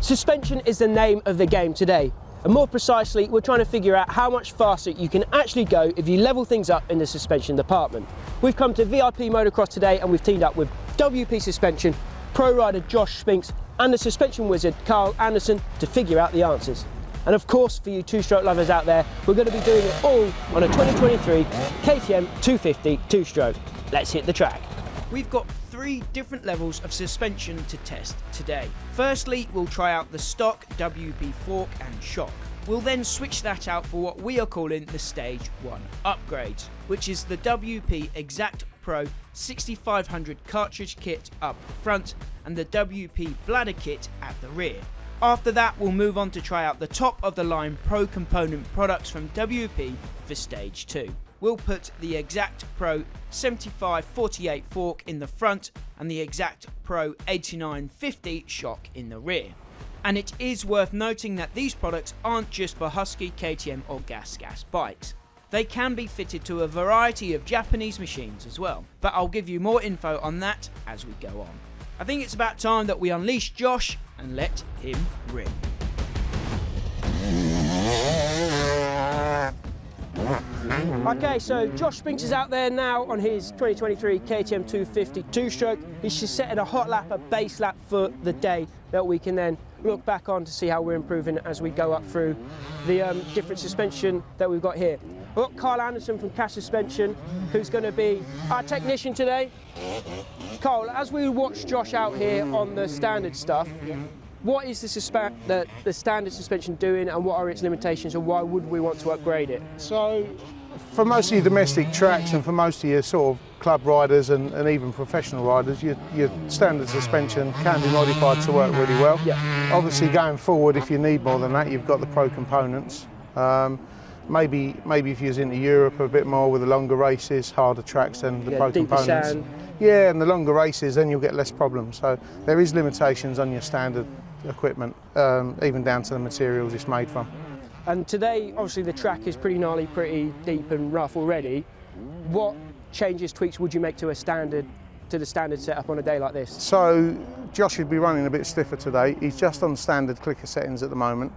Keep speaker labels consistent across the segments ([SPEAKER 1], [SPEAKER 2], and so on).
[SPEAKER 1] Suspension is the name of the game today, and more precisely, we're trying to figure out how much faster you can actually go if you level things up in the suspension department. We've come to VIP Motocross today and we've teamed up with WP Suspension, pro rider Josh Spinks and the suspension wizard Carl Anderson to figure out the answers. And of course, for you two-stroke lovers out there, we're going to be doing it all on a 2023 KTM 250 two-stroke. Let's hit the track. We've got 3 different levels of suspension to test today. Firstly, we'll try out the stock WP fork and shock. We'll then switch that out for what we are calling the Stage 1 upgrades, which is the WP XACT Pro 6500 cartridge kit up front and the WP bladder kit at the rear. After that, we'll move on to try out the top of the line Pro component products from WP for Stage 2. We'll put the XACT Pro 7548 fork in the front and the XACT Pro 8950 shock in the rear. And it is worth noting that these products aren't just for Husky, KTM or Gas bikes. They can be fitted to a variety of Japanese machines as well, but I'll give you more info on that as we go on. I think it's about time that we unleash Josh and let him rip. Okay, so Josh Spinks is out there now on his 2023 KTM 250 two-stroke. He's just setting a hot lap, a base lap for the day that we can then look back on to see how we're improving as we go up through the different suspension that we've got here. We've got Carl Anderson from Cash Suspension, who's going to be our technician today. Carl, as we watch Josh out here on the standard stuff, what is the standard suspension doing and what are its limitations and why would we want to upgrade it?
[SPEAKER 2] So, for most of your domestic tracks and for most of your sort of club riders and even professional riders, your standard suspension can be modified to work really well.
[SPEAKER 1] Yeah.
[SPEAKER 2] Obviously going forward, if you need more than that, you've got the Pro components. Maybe if you're into Europe a bit more with the longer races, harder tracks, then the Pro components.
[SPEAKER 1] Sand.
[SPEAKER 2] Yeah, and the longer races, then you'll get less problems. So there is limitations on your standard equipment, even down to the materials it's made from.
[SPEAKER 1] And today, obviously, the track is pretty gnarly, pretty deep and rough already. What changes, tweaks would you make to the standard setup on a day like this?
[SPEAKER 2] So Josh should be running a bit stiffer today. He's just on standard clicker settings at the moment.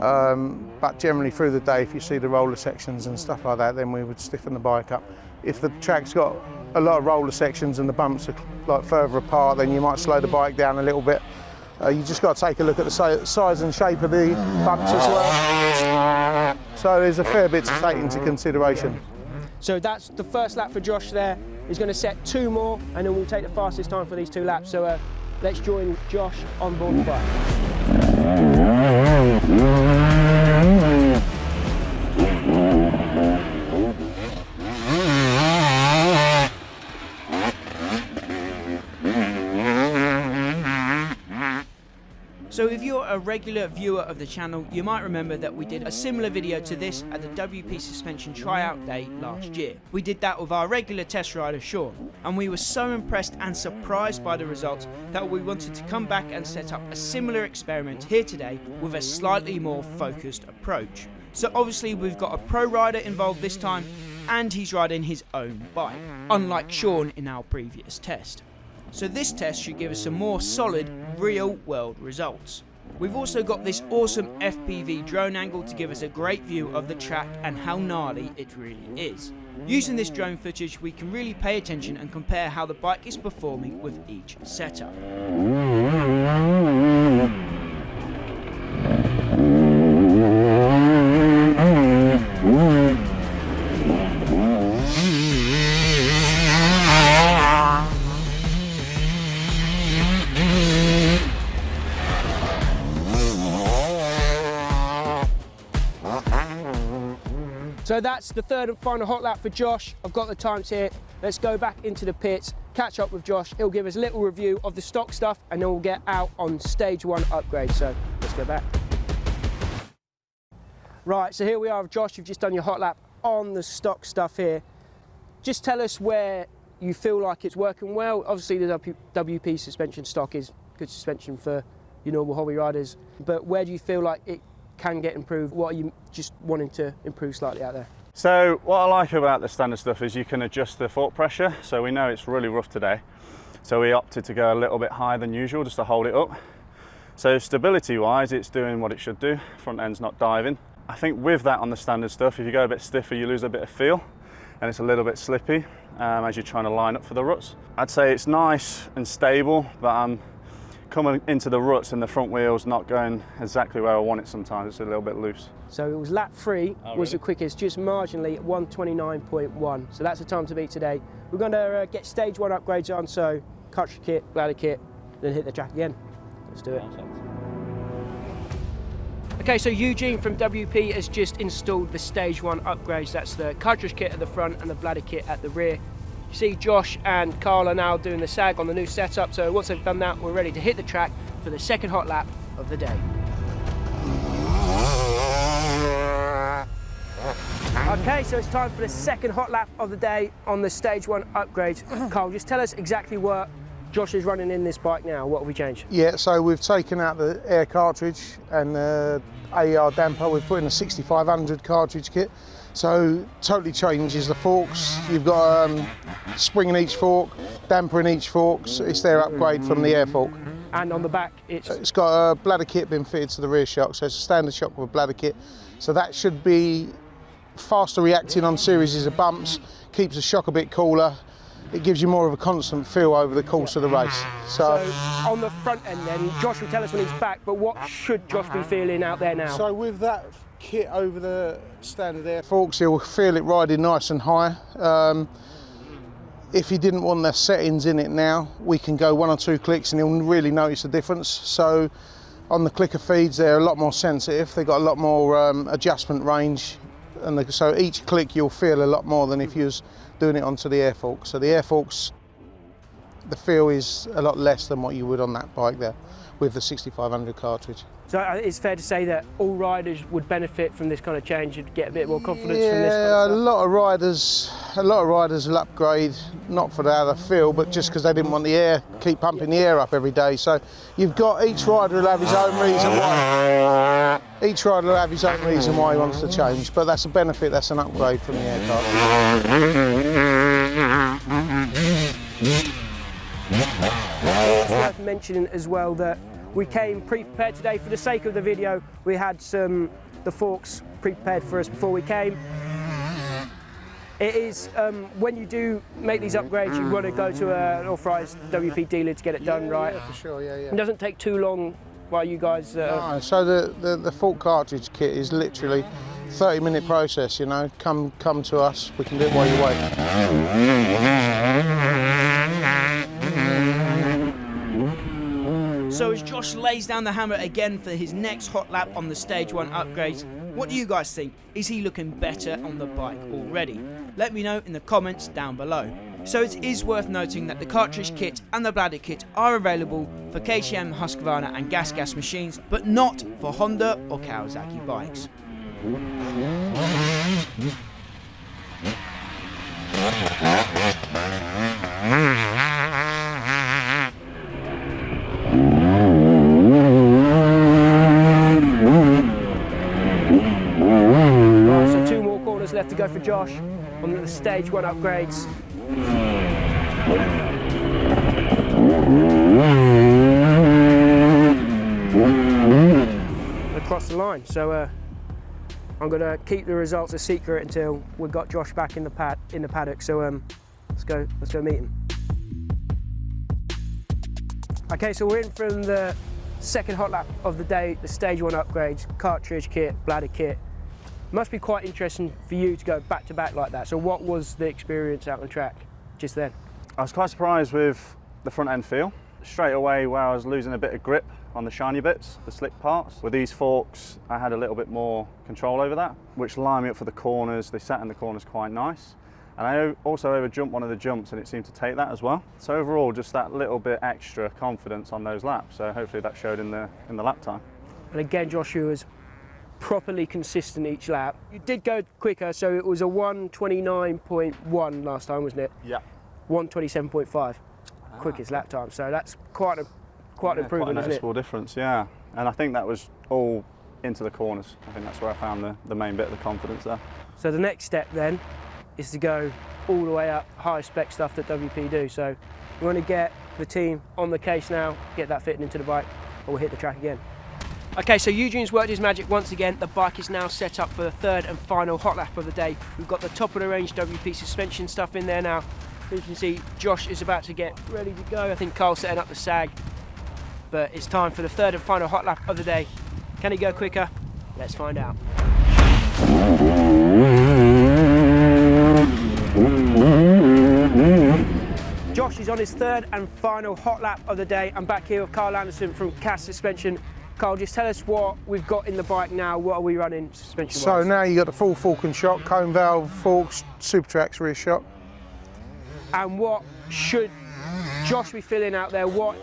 [SPEAKER 2] But generally through the day, if you see the roller sections and stuff like that, then we would stiffen the bike up. If the track's got a lot of roller sections and the bumps are like further apart, then you might slow the bike down a little bit. You just got to take a look at the size and shape of the bumps as well. So there's a fair bit to take into consideration.
[SPEAKER 1] So that's the first lap for Josh there. He's going to set 2 more and then we'll take the fastest time for these 2 laps. So let's join Josh on board the bike. So if you're a regular viewer of the channel, you might remember that we did a similar video to this at the WP Suspension Tryout Day last year. We did that with our regular test rider Sean, and we were so impressed and surprised by the results that we wanted to come back and set up a similar experiment here today with a slightly more focused approach. So obviously we've got a pro rider involved this time, and he's riding his own bike, unlike Sean in our previous test. So this test should give us some more solid, real-world results. We've also got this awesome FPV drone angle to give us a great view of the track and how gnarly it really is. Using this drone footage, we can really pay attention and compare how the bike is performing with each setup. So that's the third and final hot lap for Josh. I've got the times here. Let's go back into the pits, catch up with Josh. He'll give us a little review of the stock stuff and then we'll get out on Stage 1 upgrade. So let's go back. Right, so here we are with Josh. You've just done your hot lap on the stock stuff here. Just tell us where you feel like it's working well. Obviously the WP suspension stock is good suspension for your normal hobby riders, but where do you feel like it can get improved? What are you just wanting to improve slightly out there?
[SPEAKER 3] So what I like about the standard stuff is you can adjust the fork pressure. So we know it's really rough today, so we opted to go a little bit higher than usual just to hold it up. So stability wise, it's doing what it should do. Front end's not diving. I think with that on the standard stuff, if you go a bit stiffer, you lose a bit of feel and it's a little bit slippy as you're trying to line up for the ruts. I'd say it's nice and stable, but I'm coming into the ruts and the front wheel's not going exactly where I want it sometimes. It's a little bit loose.
[SPEAKER 1] So it was lap 3 was the quickest, just marginally at 1:29.1. So that's the time to beat today. We're going to get stage 1 upgrades on, so cartridge kit, bladder kit, then hit the track again. Let's do it. Okay, so Eugene from WP has just installed the stage 1 upgrades. That's the cartridge kit at the front and the bladder kit at the rear. You see Josh and Carl are now doing the sag on the new setup, so once they've done that, we're ready to hit the track for the second hot lap of the day. Okay, so it's time for the second hot lap of the day on the stage 1 upgrades. Carl, just tell us exactly what Josh is running in this bike now. What have we changed?
[SPEAKER 2] Yeah, so we've taken out the air cartridge and the AER damper. We've put in a 6500 cartridge kit. So totally changes the forks. You've got spring in each fork, damper in each fork. So it's their upgrade from the air fork.
[SPEAKER 1] And on the back,
[SPEAKER 2] it's got a bladder kit been fitted to the rear shock. So it's a standard shock with a bladder kit. So that should be faster reacting on series of bumps, keeps the shock a bit cooler. It gives you more of a constant feel over the course of the race.
[SPEAKER 1] So on the front end then, Josh will tell us when he's back, but what should Josh be feeling out there now?
[SPEAKER 2] So with that kit over the standard air forks, he'll feel it riding nice and high. If he didn't want the settings in it now, we can go 1 or 2 clicks and he'll really notice the difference. So on the clicker feeds, they're a lot more sensitive. They've got a lot more adjustment range. And so each click you'll feel a lot more than if you was doing it onto the air forks. So the air forks, the feel is a lot less than what you would on that bike there with the 6500 cartridge.
[SPEAKER 1] So it's fair to say that all riders would benefit from this kind of change and get a bit more confidence from this kind of
[SPEAKER 2] Yeah,
[SPEAKER 1] stuff?
[SPEAKER 2] a lot of riders will upgrade, not for how they feel, but just because they didn't want the air, keep pumping the air up every day. So you've got, each rider will have his own reason why. Each rider will have his own reason why he wants to change, but that's a benefit, that's an upgrade from the air cartridge.
[SPEAKER 1] It's worth mentioning as well that we came pre-prepared today. For the sake of the video, we had the forks pre-prepared for us before we came. It is, when you do make these upgrades, you want to go to an authorised WP dealer to get it done right.
[SPEAKER 2] Yeah, for sure, yeah.
[SPEAKER 1] It doesn't take too long while you guys...
[SPEAKER 2] No, so the fork cartridge kit is literally 30-minute process, you know. Come to us, we can do it while you wait.
[SPEAKER 4] So as Josh lays down the hammer again for his next hot lap on the stage 1 upgrades, what do you guys think? Is he looking better on the bike already? Let me know in the comments down below. So it is worth noting that the cartridge kit and the bladder kit are available for KTM, Husqvarna and Gas machines, but not for Honda or Kawasaki bikes.
[SPEAKER 1] Right, so 2 more corners left to go for Josh on the stage 1 upgrades. Across the line, so I'm going to keep the results a secret until we've got Josh back in the paddock. So let's go meet him. Okay, so we're in from the second hot lap of the day, the stage 1 upgrades, cartridge kit, bladder kit. Must be quite interesting for you to go back to back like that. So what was the experience out on the track just then?
[SPEAKER 3] I was quite surprised with the front end feel. Straight away where I was losing a bit of grip on the shiny bits, the slick parts. With these forks, I had a little bit more control over that, which lined me up for the corners. They sat in the corners quite nice. And I also over jumped one of the jumps and it seemed to take that as well. So overall, just that little bit extra confidence on those laps. So hopefully that showed in the lap time.
[SPEAKER 1] And again, Joshua was properly consistent each lap. You did go quicker, so it was a 1:29.1 last time, wasn't it?
[SPEAKER 3] Yeah.
[SPEAKER 1] 1:27.5, quickest lap time. So that's quite an improvement,
[SPEAKER 3] quite a
[SPEAKER 1] isn't it?
[SPEAKER 3] noticeable difference, yeah. And I think that was all into the corners. I think that's where I found the main bit of the confidence there.
[SPEAKER 1] So the next step then is to go all the way up, high spec stuff that WP do. So we want to get the team on the case now, get that fitting into the bike. and we'll hit the track again. Okay, so Eugene's worked his magic once again. The bike is now set up for the third and final hot lap of the day. We've got the top of the range WP suspension stuff in there now. As you can see, Josh is about to get ready to go. I think Carl's setting up the sag. But it's time for the third and final hot lap of the day. Can he go quicker? Let's find out. Josh is on his third and final hot lap of the day. I'm back here with Carl Anderson from XACT Suspension. Carl, just tell us what we've got in the bike now. What are we running suspension-wise?
[SPEAKER 2] So now you've got the full fork and shock, cone valve, forks, Super Trax rear shock.
[SPEAKER 1] And what should Josh be filling out there? What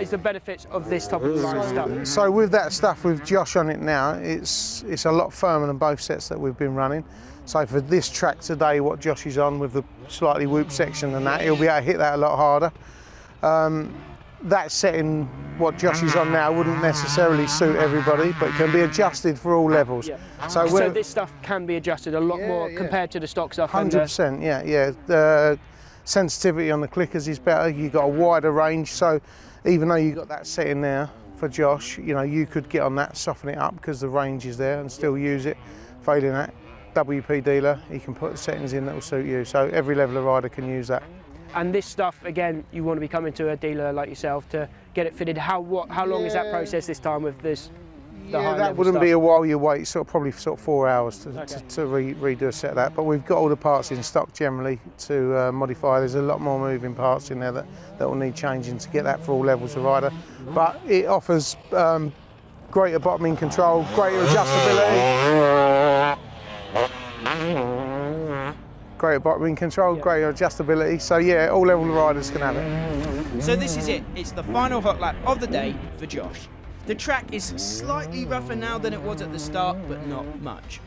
[SPEAKER 1] is the benefits of this type of line stuff?
[SPEAKER 2] So with that stuff, with Josh on it now, it's a lot firmer than both sets that we've been running. So for this track today, what Josh is on with the slightly whoop section and that, he'll be able to hit that a lot harder. That setting, what Josh is on now, wouldn't necessarily suit everybody, but it can be adjusted for all levels.
[SPEAKER 1] Yeah.
[SPEAKER 2] So
[SPEAKER 1] this stuff can be adjusted a lot more compared to the stock stuff.
[SPEAKER 2] 100%, yeah. The sensitivity on the clickers is better. You've got a wider range, so even though you've got that setting there for Josh, you know, you could get on that, soften it up because the range is there and still use it. Failing that, WP dealer, he can put the settings in that will suit you. So every level of rider can use that.
[SPEAKER 1] And this stuff, again, you want to be coming to a dealer like yourself to get it fitted. How long is that process this time with this?
[SPEAKER 2] That wouldn't be a while you wait, probably 4 hours to redo a set of that. But we've got all the parts in stock generally to modify. There's a lot more moving parts in there that will need changing to get that for all levels of rider. But it offers greater bottoming control, greater adjustability. Greater bottoming control, greater adjustability. So yeah, all level of riders can have it.
[SPEAKER 4] So this is it. It's the final hot lap of the day for Josh. The track is slightly rougher now than it was at the start, but not much.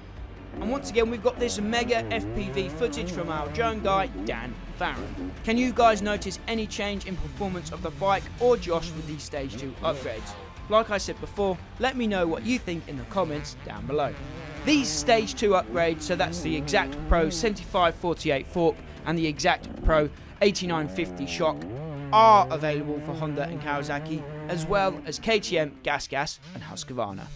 [SPEAKER 4] And once again, we've got this mega FPV footage from our drone guy, Dan Farron. Can you guys notice any change in performance of the bike or Josh with these Stage 2 upgrades? Like I said before, let me know what you think in the comments down below. These Stage 2 upgrades, so that's the XACT Pro 7548 fork and the XACT Pro 8950 shock, are available for Honda and Kawasaki, as well as KTM, Gas, and Husqvarna.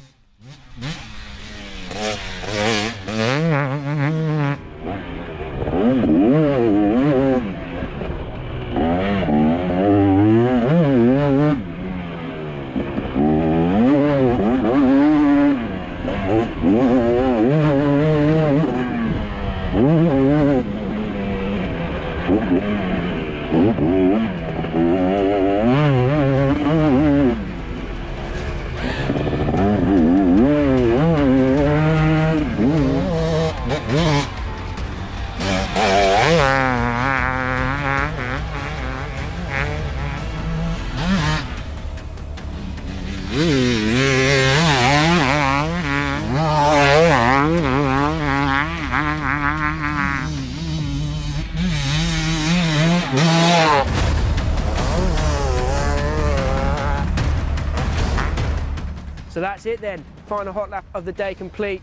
[SPEAKER 1] So that's it then, final hot lap of the day complete.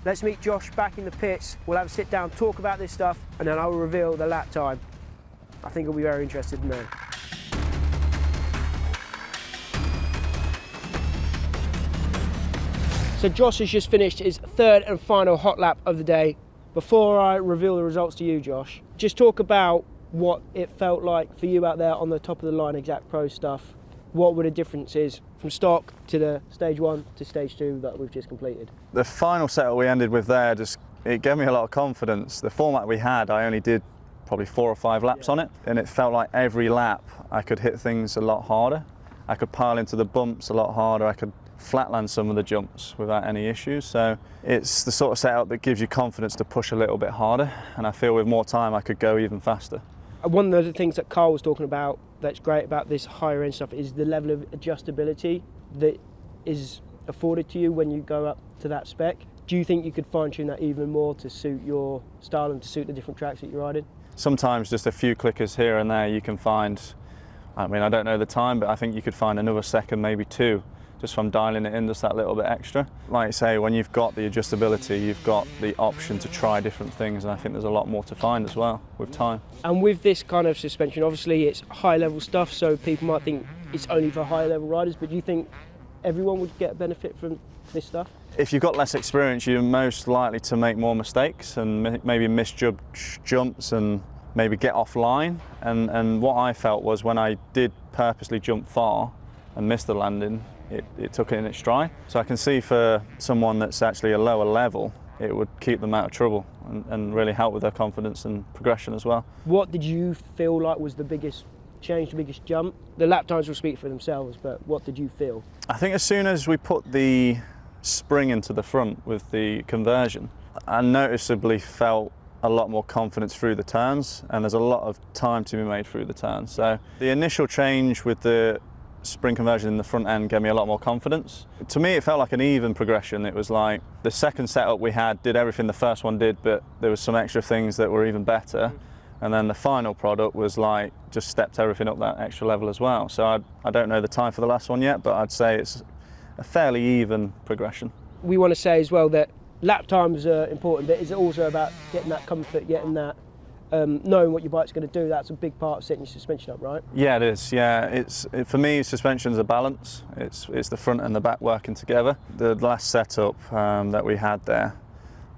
[SPEAKER 1] Let's meet Josh back in the pits. We'll have a sit down, talk about this stuff, and then I'll reveal the lap time. I think he'll be very interested to know. So Josh has just finished his third and final hot lap of the day. Before I reveal the results to you, Josh, just talk about what it felt like for you out there on the top of the line XACT Pro stuff. What were the differences from stock to the Stage 1 to Stage 2 that we've just completed?
[SPEAKER 3] The final setup we ended with there, it gave me a lot of confidence. The format we had, I only did probably 4 or 5 laps on it, and it felt like every lap I could hit things a lot harder. I could pile into the bumps a lot harder. I could flatland some of the jumps without any issues. So it's the sort of setup that gives you confidence to push a little bit harder, and I feel with more time I could go even faster.
[SPEAKER 1] One of the things that Carl was talking about that's great about this higher end stuff is the level of adjustability that is afforded to you when you go up to that spec. Do you think you could fine tune that even more to suit your style and to suit the different tracks that you're riding?
[SPEAKER 3] Sometimes just a few clickers here and there you can find, I mean I don't know the time, but I think you could find another second, maybe 2, just from dialing it in just that little bit extra. Like I say, when you've got the adjustability, you've got the option to try different things, and I think there's a lot more to find as well with time.
[SPEAKER 1] And with this kind of suspension, obviously it's high level stuff, so people might think it's only for higher level riders, but do you think everyone would get a benefit from this stuff?
[SPEAKER 3] If you've got less experience, you're most likely to make more mistakes and maybe misjudge jumps and maybe get offline. And what I felt was when I did purposely jump far and miss the landing, it took it in its stride. So I can see for someone that's actually a lower level, it would keep them out of trouble and really help with their confidence and progression as well.
[SPEAKER 1] What did you feel like was the biggest change, the biggest jump? The lap times will speak for themselves, but what did you feel?
[SPEAKER 3] I think as soon as we put the spring into the front with the conversion, I noticeably felt a lot more confidence through the turns, and there's a lot of time to be made through the turns. So the initial change with the spring conversion in the front end gave me a lot more confidence. To me, it felt like an even progression. It was like the second setup we had did everything the first one did, but there was some extra things that were even better. And then the final product was like, just stepped everything up that extra level as well. So I don't know the time for the last one yet, but I'd say it's a fairly even progression.
[SPEAKER 1] We want to say as well that lap times are important, but it's also about getting that comfort, getting that knowing what your bike's going to do. That's a big part of setting your suspension up, right?
[SPEAKER 3] Yeah, it is. Yeah, for me, suspension's a balance. It's the front and the back working together. The last setup that we had there,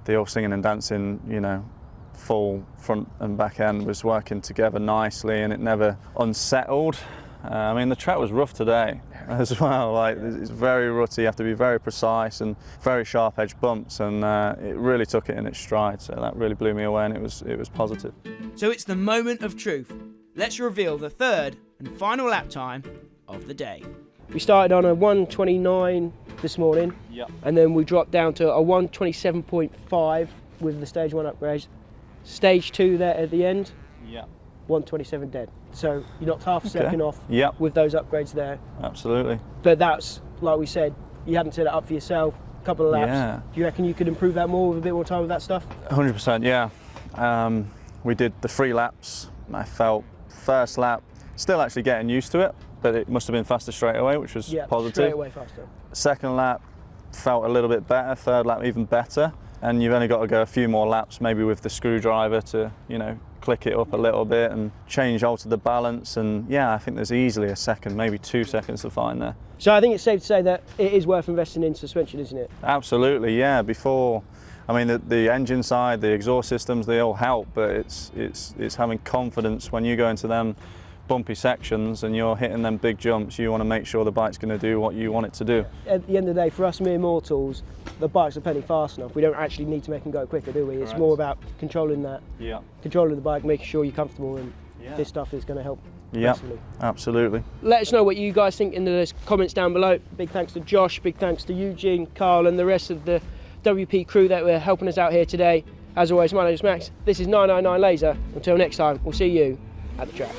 [SPEAKER 3] the all singing and dancing, you know, full front and back end was working together nicely, and it never unsettled. I mean, the track was rough today as well. Like, it's very rutty. You have to be very precise and very sharp edge bumps, and it really took it in its stride. So that really blew me away, and it was positive.
[SPEAKER 4] So it's the moment of truth. Let's reveal the third and final lap time of the day.
[SPEAKER 1] We started on a 1:29 this morning,
[SPEAKER 3] Yep.
[SPEAKER 1] and then we dropped down to a 1:27.5 with the stage 1 upgrades. Stage 2 there at the end,
[SPEAKER 3] Yeah.
[SPEAKER 1] 1:27 dead. So you knocked half a second off
[SPEAKER 3] Yep.
[SPEAKER 1] with those upgrades there.
[SPEAKER 3] Absolutely.
[SPEAKER 1] But that's, like we said, you hadn't set it up for yourself. A couple of laps.
[SPEAKER 3] Yeah.
[SPEAKER 1] Do you reckon you could improve that more with a bit more time with that stuff?
[SPEAKER 3] 100%. Yeah. We did the 3 laps. I felt first lap still actually getting used to it, but it must have been faster straight away, which was positive.
[SPEAKER 1] Straight away faster.
[SPEAKER 3] Second lap felt a little bit better. Third lap even better. And you've only got to go a few more laps, maybe with the screwdriver to, you know, click it up a little bit and alter the balance. And yeah, I think there's easily a second, maybe 2 seconds to find there.
[SPEAKER 1] So I think it's safe to say that it is worth investing in suspension, isn't it?
[SPEAKER 3] Absolutely, yeah. Before, I mean, the engine side, the exhaust systems, they all help, but it's having confidence when you go into them bumpy sections and you're hitting them big jumps. You want to make sure the bike's going to do what you want it to do.
[SPEAKER 1] At the end of the day, for us mere mortals, the bikes are plenty fast enough. We don't actually need to make them go quicker, do we?
[SPEAKER 3] Correct.
[SPEAKER 1] It's more about controlling that,
[SPEAKER 3] Yeah.
[SPEAKER 1] controlling the bike, making sure you're comfortable, and this stuff is going to help.
[SPEAKER 3] Yeah,
[SPEAKER 1] massively.
[SPEAKER 3] absolutely.
[SPEAKER 1] Let us know what you guys think in the comments down below. Big thanks to Josh, big thanks to Eugene, Carl, and the rest of the WP crew that were helping us out here today. As always, my name is Max. This is 999 Laser. Until next time, we'll see you at the track.